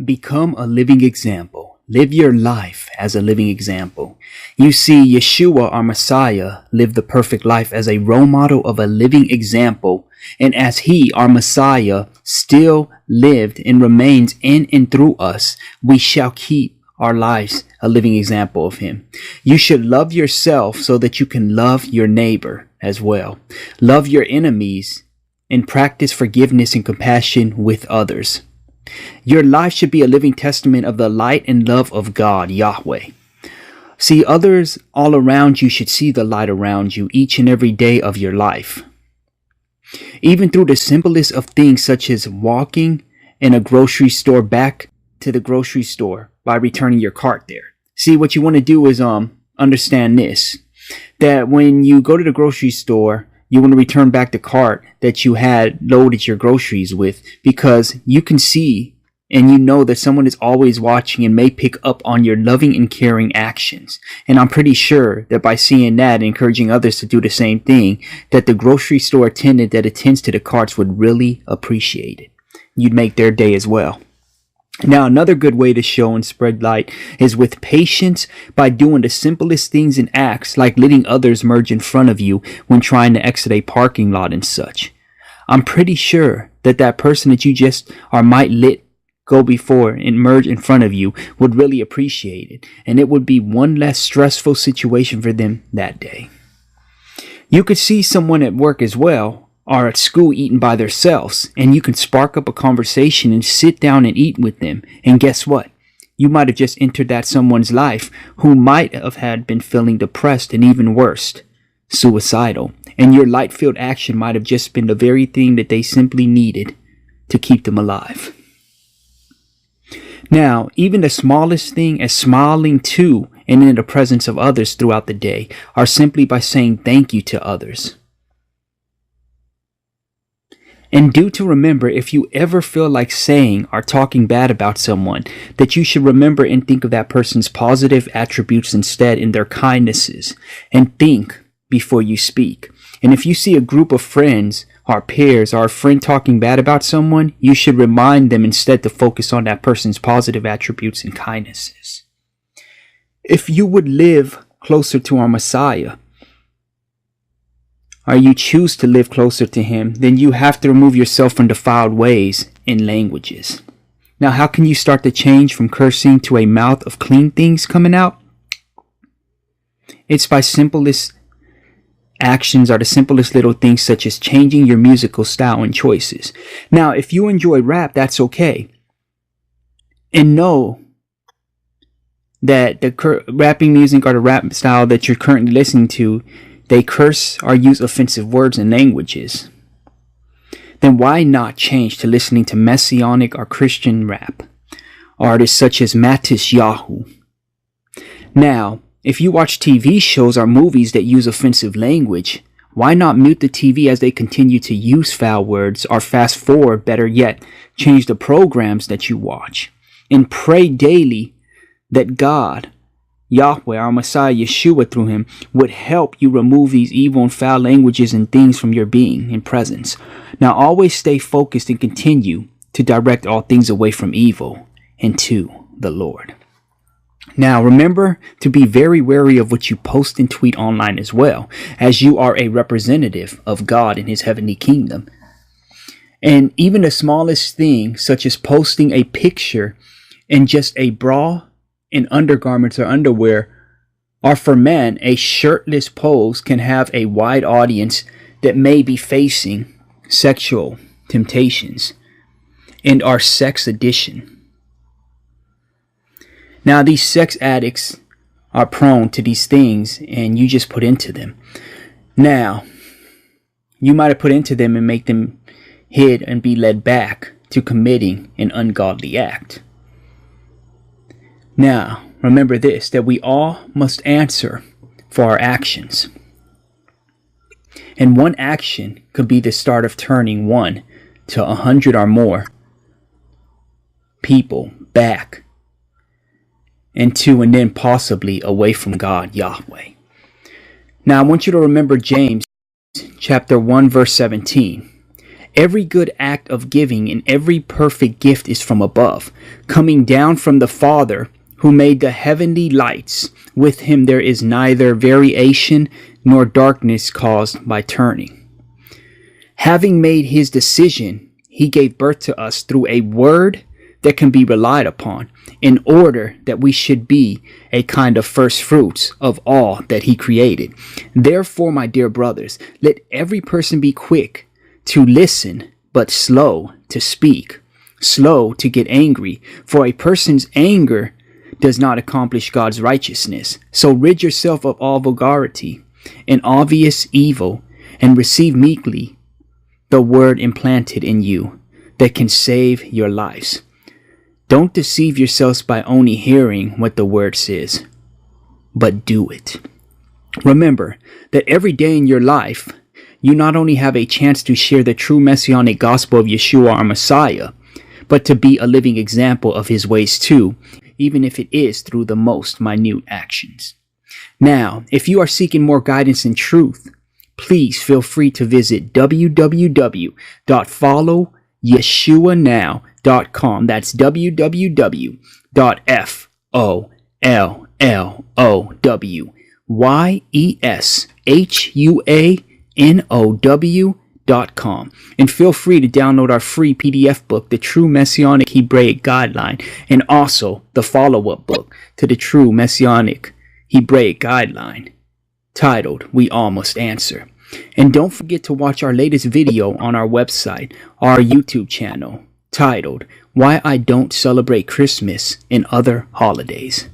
Become a living example. Live your life as a living example. You see, Yeshua, our Messiah, lived the perfect life as a role model of a living example. And as he, our Messiah, still lived and remains in and through us, we shall keep our lives a living example of him. You should love yourself so that you can love your neighbor as well. Love your enemies and practice forgiveness and compassion with others. Your life should be a living testament of the light and love of God, Yahweh. See, others all around you should see the light around you each and every day of your life. Even through the simplest of things, such as walking in a grocery store back to the grocery store by returning your cart there. See, what you want to do is understand this, that when you go to the grocery store, you want to return back the cart that you had loaded your groceries with, because you can see and you know that someone is always watching and may pick up on your loving and caring actions. And I'm pretty sure that by seeing that and encouraging others to do the same thing, that the grocery store attendant that attends to the carts would really appreciate it. You'd make their day as well. Now, another good way to show and spread light is with patience, by doing the simplest things and acts, like letting others merge in front of you when trying to exit a parking lot and such. I'm pretty sure that that person that you just might let go before and merge in front of you would really appreciate it, and it would be one less stressful situation for them that day. You could see someone at work as well, or at school, eating by themselves, and you can spark up a conversation and sit down and eat with them. And guess what? You might have just entered that someone's life who might have had been feeling depressed and even worse, suicidal. And your light-filled action might have just been the very thing that they simply needed to keep them alive. Now, even the smallest thing as smiling to and in the presence of others throughout the day, are simply by saying thank you to others. And do to remember, if you ever feel like saying or talking bad about someone, that you should remember and think of that person's positive attributes instead, in their kindnesses, and think before you speak. And if you see a group of friends or peers or a friend talking bad about someone, you should remind them instead to focus on that person's positive attributes and kindnesses. If you would live closer to our Messiah, or you choose to live closer to him, then you have to remove yourself from defiled ways and languages. Now, how can you start to change from cursing to a mouth of clean things coming out? It's by simplest actions, or the simplest little things, such as changing your musical style and choices. Now, if you enjoy rap, that's okay. And know that the rapping music or the rap style that you're currently listening to, they curse or use offensive words and languages. Then why not change to listening to Messianic or Christian rap? Artists such as Matisyahu. Now, if you watch TV shows or movies that use offensive language, why not mute the TV as they continue to use foul words, or fast forward, better yet, change the programs that you watch, and pray daily that God, Yahweh, our Messiah, Yeshua, through him, would help you remove these evil and foul languages and things from your being and presence. Now, always stay focused and continue to direct all things away from evil and to the Lord. Now, remember to be very wary of what you post and tweet online as well, as you are a representative of God in his heavenly kingdom. And even the smallest thing, such as posting a picture in just a bra and undergarments or underwear, or for men, a shirtless pose, can have a wide audience that may be facing sexual temptations and our sex addiction. Now, these sex addicts are prone to these things, and you just put into them. Now, you might have put into them and make them hid and be led back to committing an ungodly act. Now, remember this, that we all must answer for our actions. And one action could be the start of turning 1 to 100 or more people back into, and then possibly away from God, Yahweh. Now, I want you to remember James chapter 1 verse 17. Every good act of giving and every perfect gift is from above, coming down from the Father who made the heavenly lights. With him there is neither variation nor darkness caused by turning. Having made his decision, he gave birth to us through a word that can be relied upon, in order that we should be a kind of first fruits of all that he created. Therefore, my dear brothers, let every person be quick to listen, but slow to speak, slow to get angry, for a person's anger does not accomplish God's righteousness. So rid yourself of all vulgarity and obvious evil, and receive meekly the word implanted in you that can save your lives. Don't deceive yourselves by only hearing what the word says, but do it. Remember that every day in your life, you not only have a chance to share the true messianic gospel of Yeshua our Messiah, but to be a living example of his ways too, even if it is through the most minute actions. Now, if you are seeking more guidance and truth, please feel free to visit www.followyeshuanow.com. That's www.followyeshuanow.com. And feel free to download our free PDF book, The True Messianic Hebraic Guideline, and also the follow-up book to the True Messianic Hebraic Guideline, titled We All Must Answer. And don't forget to watch our latest video on our website, our YouTube channel, titled Why I Don't Celebrate Christmas and Other Holidays.